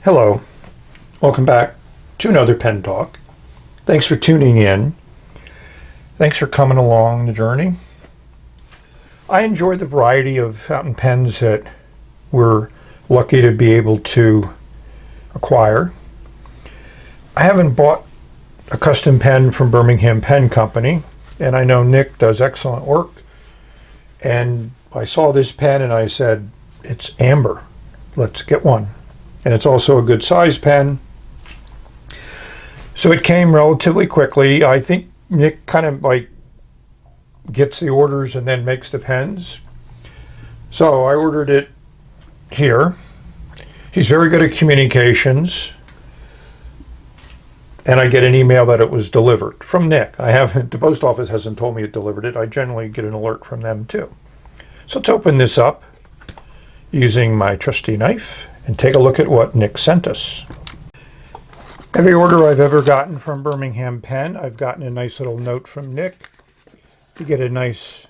Hello, welcome back to another Pen Talk. Thanks for tuning in. Thanks for coming along the journey. I enjoy the variety of fountain pens that we're lucky to be able to acquire. I haven't bought a custom pen from Birmingham Pen Company, and I know Nick does excellent work. And I saw this pen and I said, it's amber. Let's get one. And it's also a good size pen. So it came relatively quickly. I think Nick kind of like gets the orders and then makes the pens. So I ordered it here. He's very good at communications. And I get an email that it was delivered from Nick. The post office hasn't told me it delivered it. I generally get an alert from them too. So let's open this up using my trusty knife and take a look at what Nick sent us. Every order I've ever gotten from Birmingham Pen, I've gotten a nice little note from Nick. You get a nice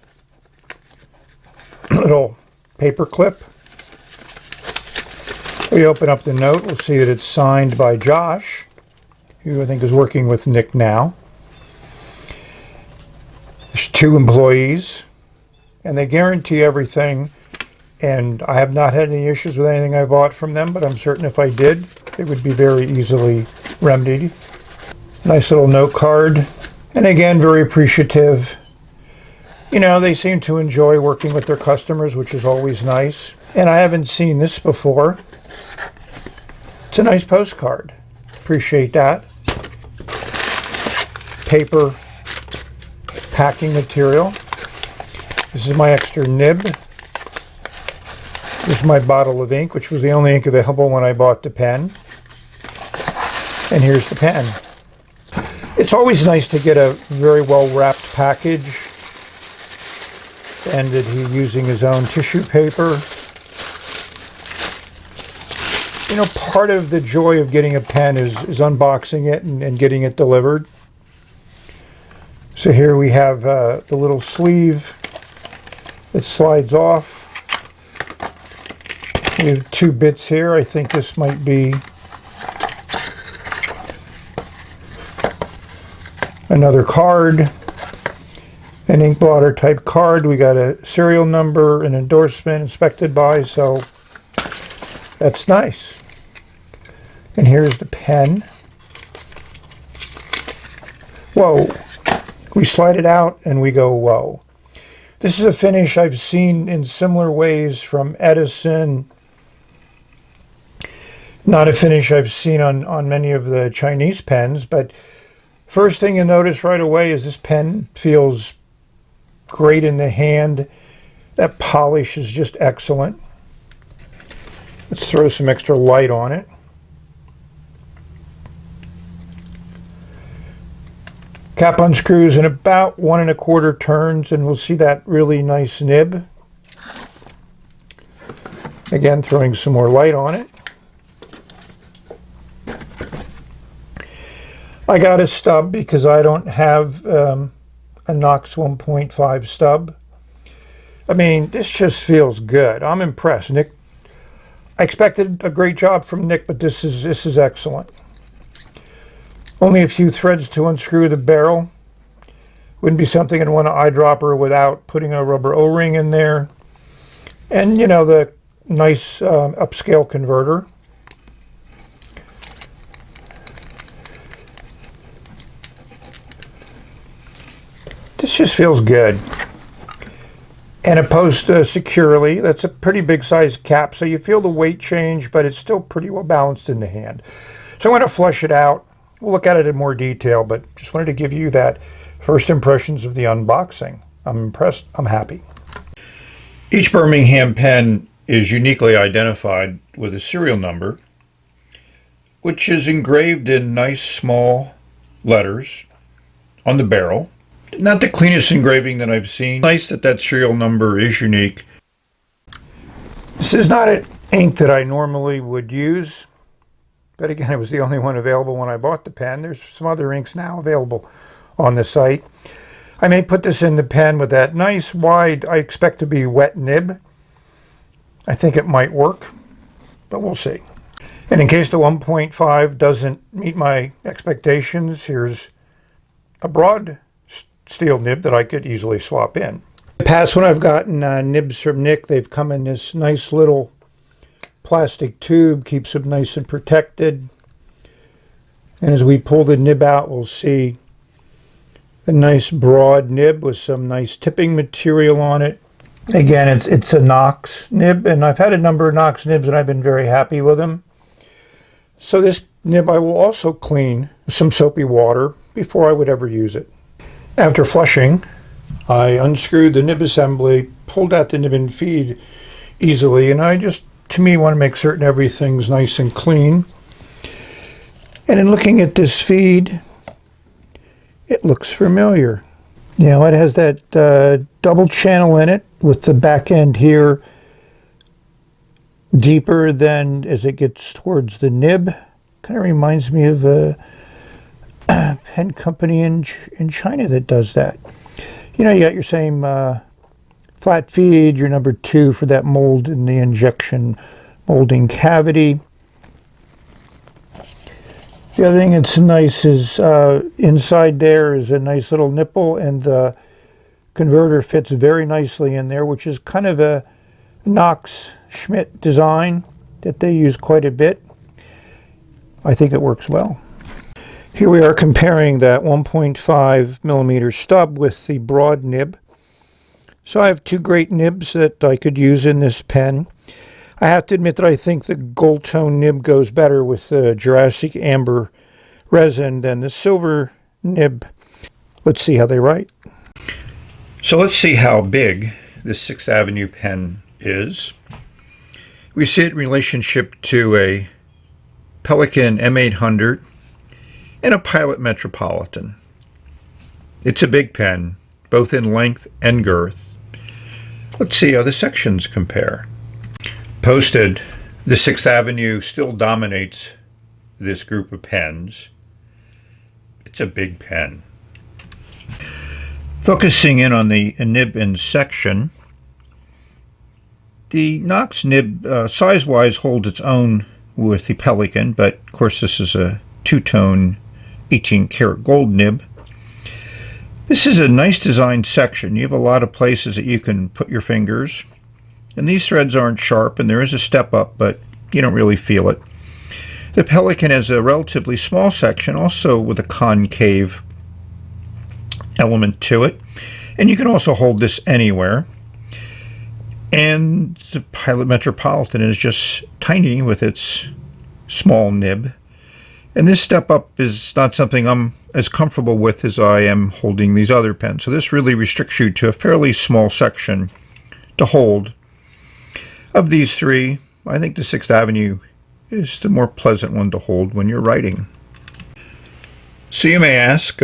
little paper clip. We open up the note, we'll see that it's signed by Josh, who I think is working with Nick now. There's 2 employees, and they guarantee everything. And I have not had any issues with anything I bought from them, but I'm certain if I did, it would be very easily remedied. Nice little note card. And again, very appreciative. You know, they seem to enjoy working with their customers, which is always nice. And I haven't seen this before. It's a nice postcard. Appreciate that. Paper packing material. This is my extra nib. Here's my bottle of ink, which was the only ink available when I bought the pen. And here's the pen. It's always nice to get a very well-wrapped package, and that he's using his own tissue paper. You know, part of the joy of getting a pen is unboxing it and getting it delivered. So here we have the little sleeve that slides off. We have 2 bits here. I think this might be another card, an ink blotter type card. We got a serial number, an endorsement, inspected by, so that's nice. And here's the pen. Whoa. We slide it out and we go, whoa. This is a finish I've seen in similar ways from Edison. Not a finish I've seen on many of the Chinese pens, but first thing you notice right away is this pen feels great in the hand. That polish is just excellent. Let's throw some extra light on it. Cap unscrews in about 1 1/4 turns, and we'll see that really nice nib. Again, throwing some more light on it. I got a stub because I don't have a Knox 1.5 stub. I mean, this just feels good. I'm impressed. Nick, I expected a great job from Nick, but this is excellent. Only a few threads to unscrew the barrel. Wouldn't be something I'd want to eyedropper without putting a rubber O-ring in there. And, you know, the nice upscale converter. This just feels good. And it posts securely. That's a pretty big size cap, so you feel the weight change, but it's still pretty well balanced in the hand. So I'm going to flush it out. We'll look at it in more detail, but just wanted to give you that first impressions of the unboxing. I'm impressed. I'm happy. Each Birmingham pen is uniquely identified with a serial number, which is engraved in nice small letters on the barrel. Not the cleanest engraving that I've seen. Nice that that serial number is unique. This is not an ink that I normally would use, but again, it was the only one available when I bought the pen. There's some other inks now available on the site. I may put this in the pen with that nice wide, I expect to be wet nib. I think it might work, but we'll see. And in case the 1.5 doesn't meet my expectations, here's a broad steel nib that I could easily swap in. In the past, when I've gotten nibs from Nick, they've come in this nice little plastic tube, keeps them nice and protected. And as we pull the nib out, we'll see a nice broad nib with some nice tipping material on it. Again, it's a Knox nib, and I've had a number of Knox nibs and I've been very happy with them. So this nib I will also clean with some soapy water before I would ever use it. After flushing, I unscrewed the nib assembly, pulled out the nib and feed easily, and I just, to me, want to make certain everything's nice and clean. And in looking at this feed, it looks familiar. Now it has that double channel in it with the back end here deeper than as it gets towards the nib. Kind of reminds me of a pen company in China that does that. You know, you got your same flat feed, your number 2 for that mold in the injection molding cavity. The other thing that's nice is inside there is a nice little nipple, and the converter fits very nicely in there, which is kind of a Knox Schmidt design that they use quite a bit. I think it works well. Here we are comparing that 1.5 millimeter stub with the broad nib. So I have two great nibs that I could use in this pen. I have to admit that I think the gold tone nib goes better with the Jurassic amber resin than the silver nib. Let's see how they write. So let's see how big this 6th Avenue pen is. We see it in relationship to a Pelikan M800 and a Pilot Metropolitan. It's a big pen, both in length and girth. Let's see how the sections compare. Posted, the 6th Avenue still dominates this group of pens. It's a big pen. Focusing in on the nib and section, the Knox nib size-wise holds its own with the Pelikan, but of course this is a two-tone 18-karat gold nib. This is a nice designed section. You have a lot of places that you can put your fingers. And these threads aren't sharp, and there is a step up, but you don't really feel it. The Pelikan has a relatively small section, also with a concave element to it. And you can also hold this anywhere. And the Pilot Metropolitan is just tiny with its small nib. And this step up is not something I'm as comfortable with as I am holding these other pens. So this really restricts you to a fairly small section to hold. Of these three, I think the 6th Avenue is the more pleasant one to hold when you're writing. So you may ask,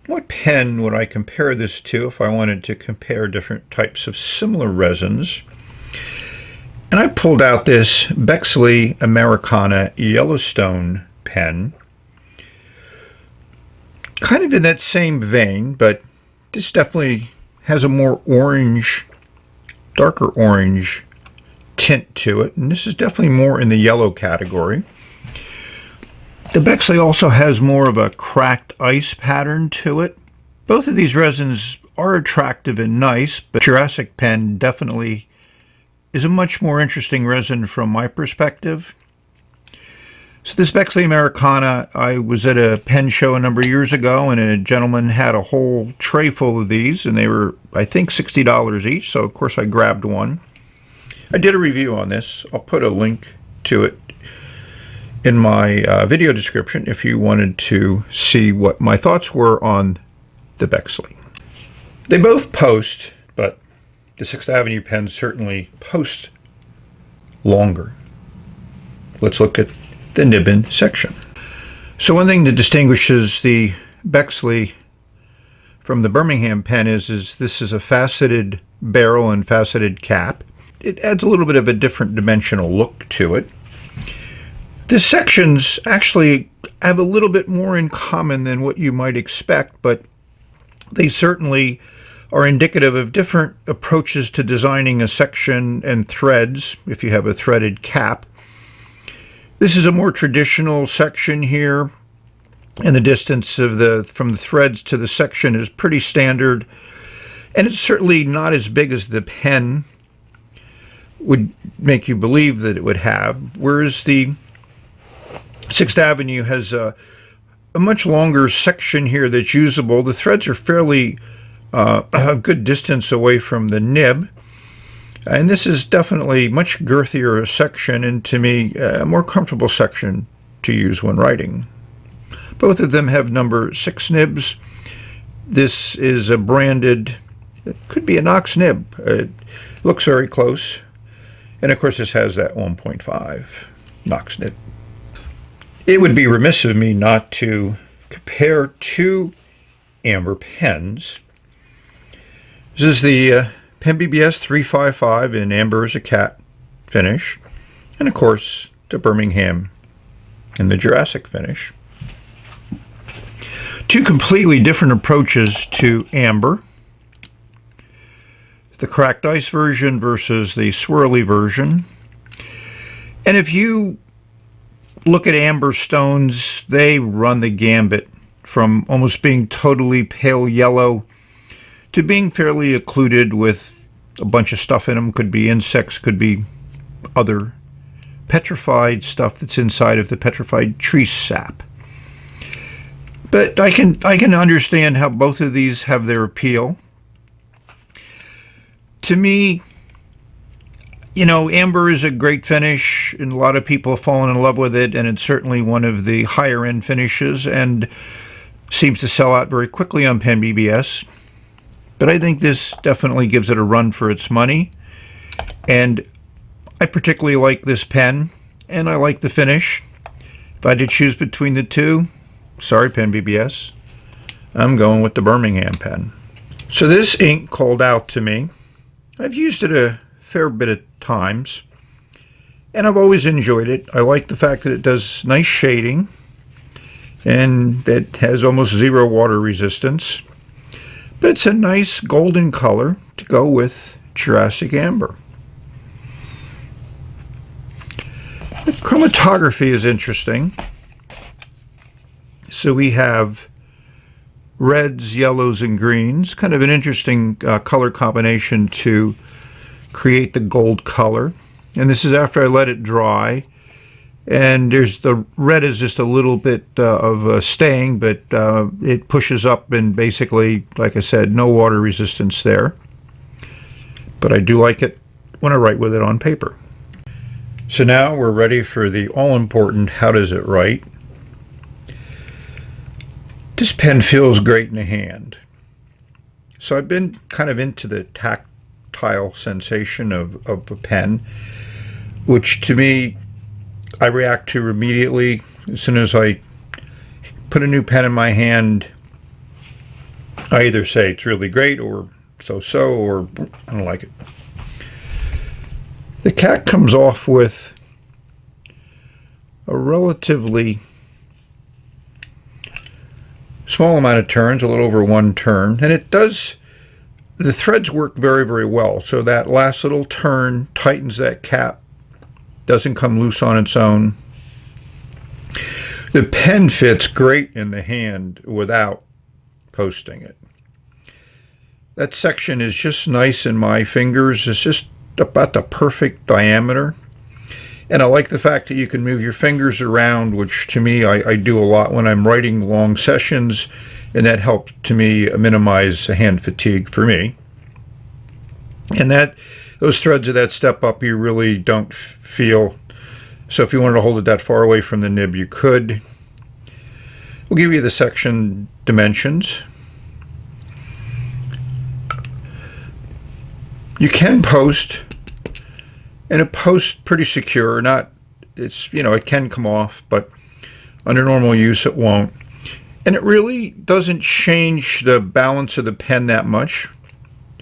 what pen would I compare this to if I wanted to compare different types of similar resins? And I pulled out this Bexley Americana Yellowstone pen. Kind of in that same vein, but this definitely has a more orange, darker orange tint to it, and this is definitely more in the yellow category. The Bexley also has more of a cracked ice pattern to it. Both of these resins are attractive and nice, but Jurassic pen definitely is a much more interesting resin from my perspective. So this Bexley Americana, I was at a pen show a number of years ago, and a gentleman had a whole tray full of these, and they were, I think, $60 each, so of course I grabbed one. I did a review on this. I'll put a link to it in my video description if you wanted to see what my thoughts were on the Bexley. They both post, but the 6th Avenue pens certainly post longer. Let's look at the nib-in section. So one thing that distinguishes the Bexley from the Birmingham pen is this is a faceted barrel and faceted cap. It adds a little bit of a different dimensional look to it. The sections actually have a little bit more in common than what you might expect, but they certainly are indicative of different approaches to designing a section and threads, if you have a threaded cap. This is a more traditional section here, and the distance of from the threads to the section is pretty standard, and it's certainly not as big as the pen would make you believe that it would have, whereas the 6th Avenue has a much longer section here that's usable. The threads are fairly a good distance away from the nib, and this is definitely much girthier a section, and to me a more comfortable section to use when writing. Both of them have number 6 nibs. This is a branded, it could be a Knox nib. It looks very close, and of course this has that 1.5 Knox nib. It would be remiss of me not to compare two amber pens. This is the Pen BBS 355 in amber as a cat finish, and of course the Birmingham in the Jurassic finish. Two completely different approaches to amber. The cracked ice version versus the swirly version. And if you look at amber stones, they run the gambit from almost being totally pale yellow to being fairly occluded with a bunch of stuff in them. Could be insects, could be other petrified stuff that's inside of the petrified tree sap. But I can understand how both of these have their appeal. To me, you know, amber is a great finish, and a lot of people have fallen in love with it, and it's certainly one of the higher end finishes and seems to sell out very quickly on Pen BBS. But I think this definitely gives it a run for its money, and I particularly like this pen, and I like the finish. If I had to choose between the two, sorry Pen BBS, I'm going with the Birmingham pen. So this ink called out to me. I've used it a fair bit of times, and I've always enjoyed it. I like the fact that it does nice shading, and it has almost zero water resistance. But it's a nice golden color to go with Jurassic amber. The chromatography is interesting. So we have reds, yellows, and greens. Kind of an interesting color combination to create the gold color. And this is after I let it dry. And there's the red is just a little bit of staying, but it pushes up, and basically, like I said, no water resistance there. But I do like it when I write with it on paper. So now we're ready for the all-important how does it write. This pen feels great in the hand. So I've been kind of into the tactile sensation of a pen, which to me I react to immediately. As soon as I put a new pen in my hand, I either say it's really great or so-so, or I don't like it. The cat comes off with a relatively small amount of turns, a little over 1 turn, and it does, the threads work very, very well. So that last little turn tightens that cap, doesn't come loose on its own. The pen fits great in the hand without posting it. That section is just nice in my fingers. It's just about the perfect diameter. And I like the fact that you can move your fingers around, which to me I do a lot when I'm writing long sessions, and that helps to me minimize hand fatigue for me. And those threads of that step up you really don't feel. So if you wanted to hold it that far away from the nib, you could. We'll give you the section dimensions. You can post, and it posts pretty secure. It can come off, but under normal use it won't. And it really doesn't change the balance of the pen that much.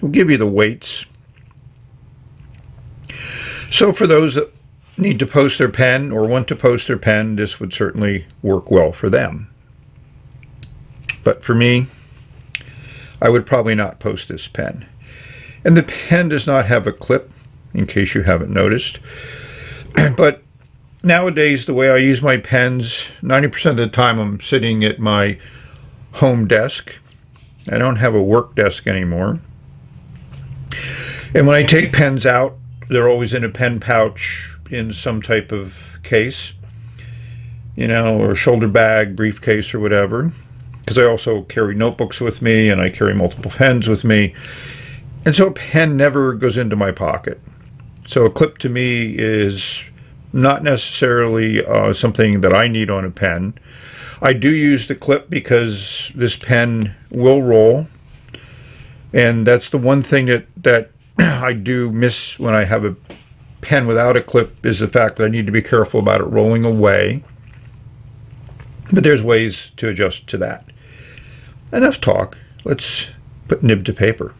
We'll give you the weights. So for those that need to post their pen or want to post their pen, this would certainly work well for them. But for me, I would probably not post this pen. And the pen does not have a clip, in case you haven't noticed. But Nowadays, the way I use my pens, 90% of the time I'm sitting at my home desk. I don't have a work desk anymore. And when I take pens out, they're always in a pen pouch in some type of case, or shoulder bag, briefcase, or whatever. Because I also carry notebooks with me and I carry multiple pens with me. And so a pen never goes into my pocket. So a clip to me is not necessarily something that I need on a pen. I do use the clip because this pen will roll. And that's the one thing that I do miss when I have a pen without a clip, is the fact that I need to be careful about it rolling away. But there's ways to adjust to that. Enough talk. Let's put nib to paper.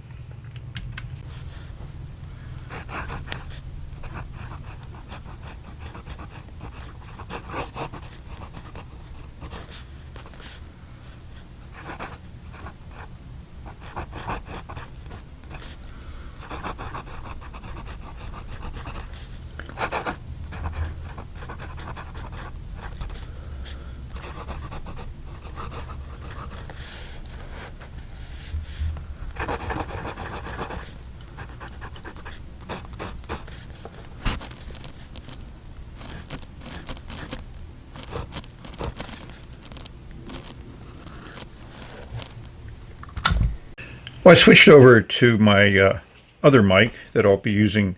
Well, I switched over to my other mic that I'll be using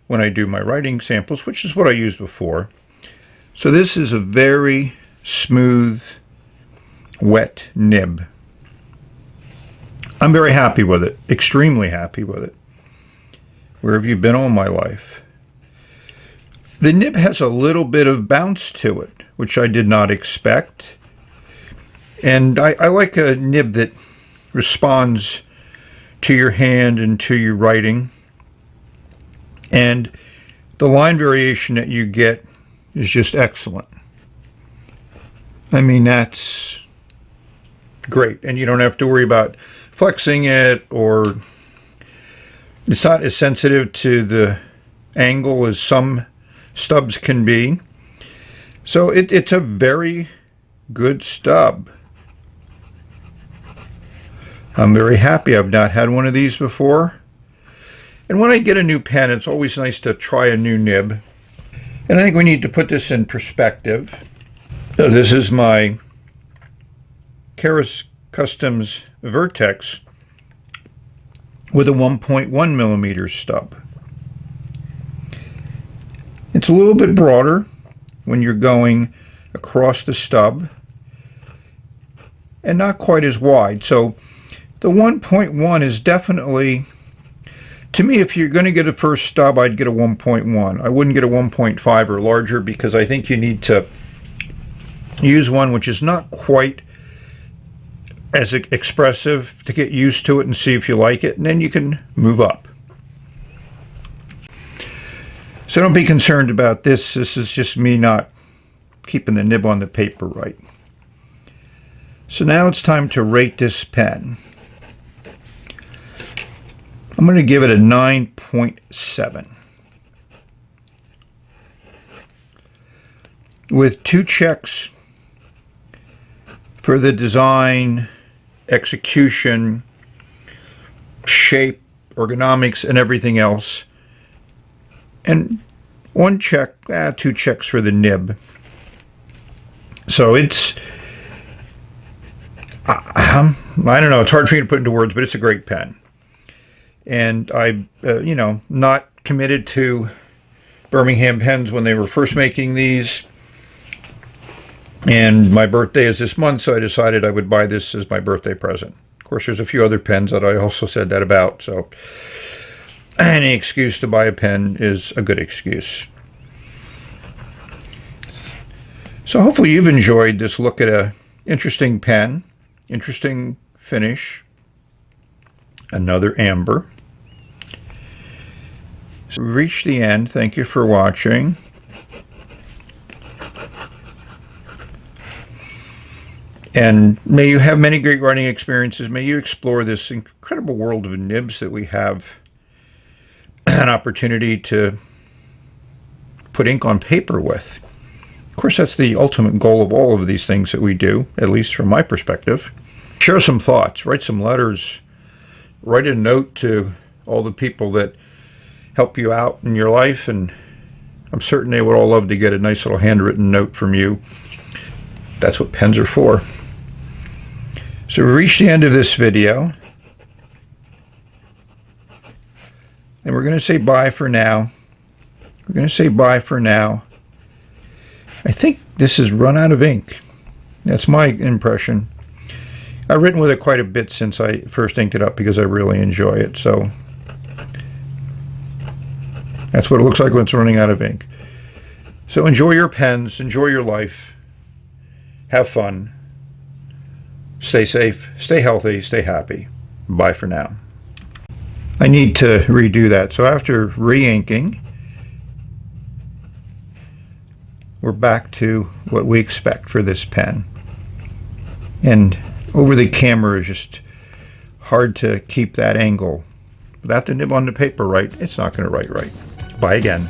when I do my writing samples, which is what I used before. So this is a very smooth, wet nib. I'm very happy with it, extremely happy with it. Where have you been all my life? The nib has a little bit of bounce to it, which I did not expect. And I like a nib that responds to your hand and to your writing. And the line variation that you get is just excellent. I mean, that's great. And you don't have to worry about flexing it, or it's not as sensitive to the angle as some stubs can be. So it's a very good stub. I'm very happy. I've not had one of these before. And when I get a new pen, it's always nice to try a new nib. And I think we need to put this in perspective. So this is my Keras Customs Vertex with a 1.1 millimeter stub. It's a little bit broader when you're going across the stub, and not quite as wide. So the 1.1 is definitely, to me, if you're going to get a first stub, I'd get a 1.1. I wouldn't get a 1.5 or larger, because I think you need to use one which is not quite as expressive to get used to it and see if you like it, and then you can move up. So don't be concerned about this. This is just me not keeping the nib on the paper right. So now it's time to rate this pen. I'm going to give it a 9.7. With 2 checks for the design, execution, shape, ergonomics, and everything else. And 1 check, 2 checks for the nib. So it's, I don't know, it's hard for me to put into words, but it's a great pen. And I'm, not committed to Birmingham Pens when they were first making these. And my birthday is this month, so I decided I would buy this as my birthday present. Of course, there's a few other pens that I also said that about, so any excuse to buy a pen is a good excuse. So hopefully you've enjoyed this look at a interesting pen, interesting finish, another amber. So we reached the end. Thank you for watching. And may you have many great writing experiences. May you explore this incredible world of nibs that we have an opportunity to put ink on paper with. course, that's the ultimate goal of all of these things that we do, at least from my perspective. Share some thoughts, write some letters, write a note to all the people that help you out in your life, and I'm certain they would all love to get a nice little handwritten note from you. That's what pens are for. So we reached the end of this video, and we're going to say bye for now. We're going to say bye for now. I think this has run out of ink. That's my impression. I've written with it quite a bit since I first inked it up because I really enjoy it. So that's what it looks like when it's running out of ink. So enjoy your pens, enjoy your life, have fun, stay safe, stay healthy, stay happy. Bye for now. I need to redo that. So after re-inking, we're back to what we expect for this pen. And over the camera is just hard to keep that angle. Without the nib on the paper right, it's not going to write right. Bye again.